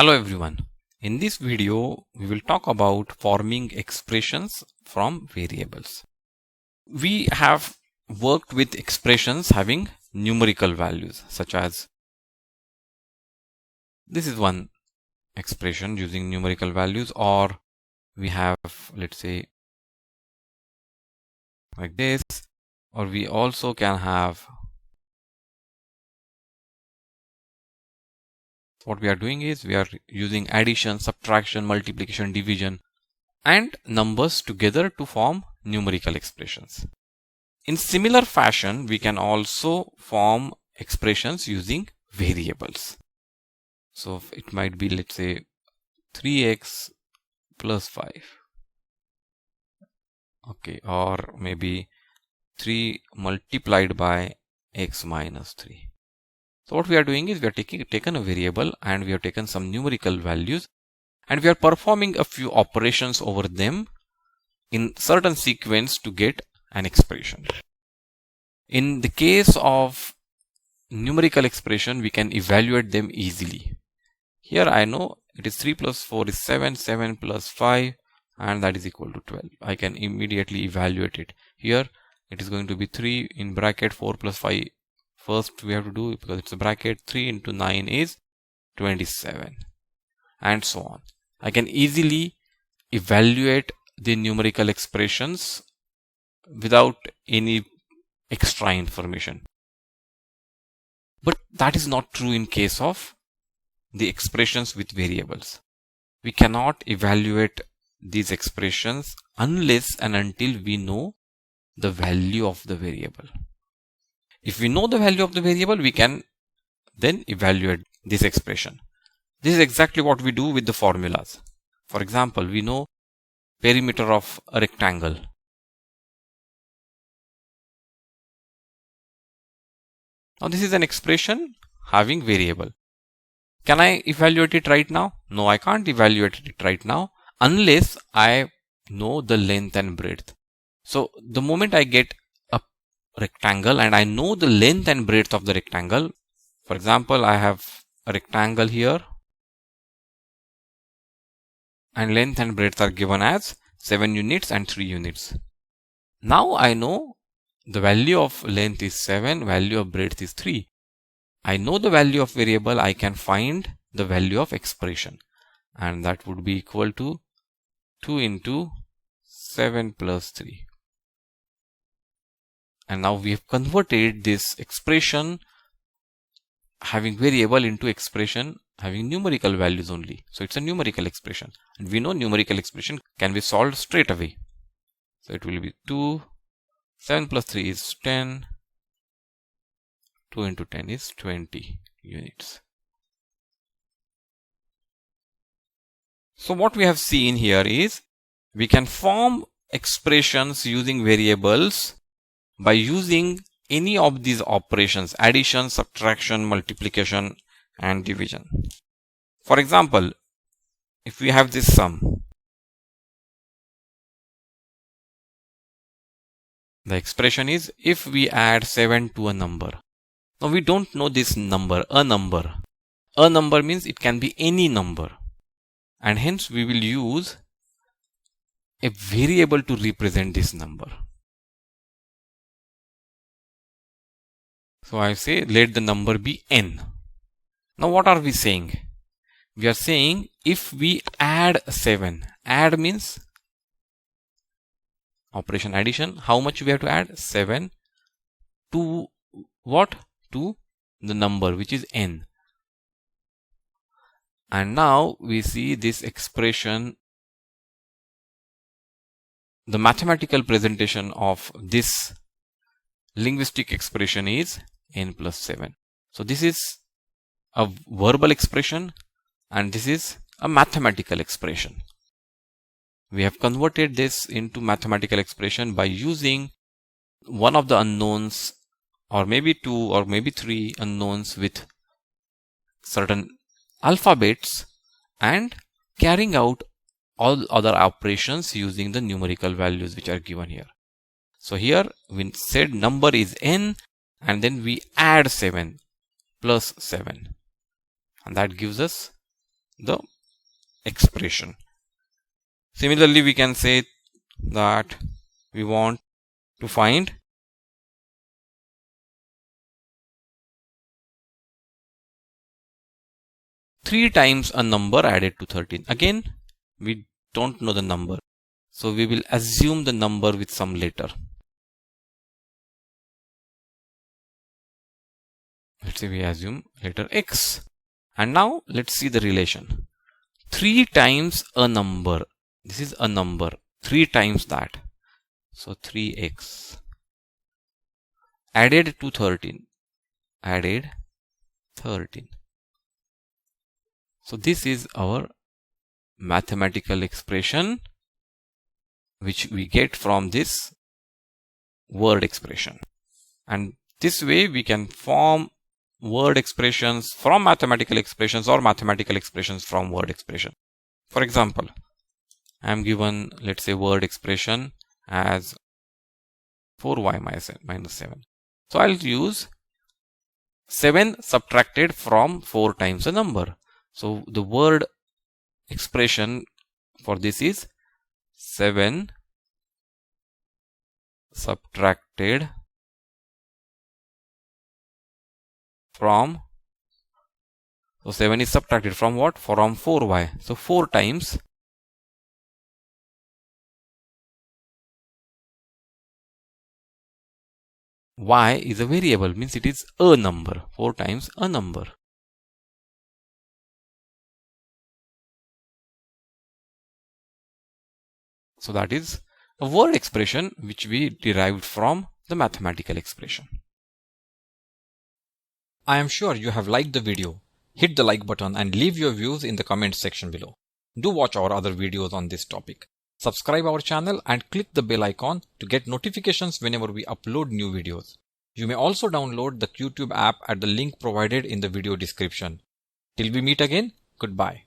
Hello everyone. In this video, we will talk about forming expressions from variables. We have worked with expressions having numerical values, such as this is one expression using numerical values, or we have, let's say, like this, or we also can have what we are doing is we are using addition, subtraction, multiplication, division, and numbers together to form numerical expressions. In similar fashion, we can also form expressions using variables. So it might be, let's say, 3x plus 5. Okay, or maybe 3 multiplied by x minus 3. So what we are doing is we are taken a variable and we have taken some numerical values and we are performing a few operations over them in certain sequence to get an expression. In the case of numerical expression, we can evaluate them easily. Here I know it is 3 plus 4 is 7, 7 plus 5, and that is equal to 12. I can immediately evaluate it. Here it is going to be 3 in bracket 4 plus 5. First we have to do, because it's a bracket, 3 into 9 is 27, and so on. I can easily evaluate the numerical expressions without any extra information. But that is not true in case of the expressions with variables. We cannot evaluate these expressions unless and until we know the value of the variable. If we know the value of the variable, we can then evaluate this expression. This is exactly what we do with the formulas. For example, we know perimeter of a rectangle. Now this is an expression having variable. Can I evaluate it right now? No, I can't evaluate it right now unless I know the length and breadth. So the moment I get a rectangle and I know the length and breadth of the rectangle, for example, I have a rectangle here and length and breadth are given as 7 units and 3 units. Now I know the value of length is 7, value of breadth is 3. I know the value of variable, I can find the value of expression, and that would be equal to 2 into 7 plus 3. And now we have converted this expression having variable into expression having numerical values only. So it's a numerical expression, and we know numerical expression can be solved straight away. So it will be 2, 7 plus 3 is 10, 2 into 10 is 20 units. So what we have seen here is we can form expressions using variables by using any of these operations: addition, subtraction, multiplication, and division. For example, if we have this sum, the expression is if we add 7 to a number. Now we don't know this number, a number. A number means it can be any number, and hence we will use a variable to represent this number. So I say let the number be n. Now what are we saying? We are saying if we add 7, add means operation addition, how much we have to add? 7 to what? To the number which is n. And now we see this expression, the mathematical presentation of this linguistic expression is n plus 7. So this is a verbal expression and this is a mathematical expression. We have converted this into mathematical expression by using one of the unknowns, or maybe 2 or maybe 3 unknowns with certain alphabets, and carrying out all other operations using the numerical values which are given here. So here we said number is n, and then we add 7 plus 7, and that gives us the expression. Similarly, we can say that we want to find three times a number added to 13. Again, we don't know the number, so we will assume the number with some letter. Let's say we assume letter X. And now let's see the relation. 3 times a number. This is a number. 3 times that. So 3x. Added to 13. Added 13. So this is our mathematical expression which we get from this word expression. And this way we can form word expressions from mathematical expressions or mathematical expressions from word expression. For example, I am given, let's say, word expression as 4y minus 7. So I'll use 7 subtracted from 4 times a number. So the word expression for this is 7 subtracted from, so 7 is subtracted from what? From 4y. So 4 times y is a variable, means it is a number. 4 times a number. So that is a word expression which we derived from the mathematical expression. I am sure you have liked the video. Hit the like button and leave your views in the comment section below. Do watch our other videos on this topic. Subscribe our channel and click the bell icon to get notifications whenever we upload new videos. You may also download the QTube app at the link provided in the video description. Till we meet again, goodbye.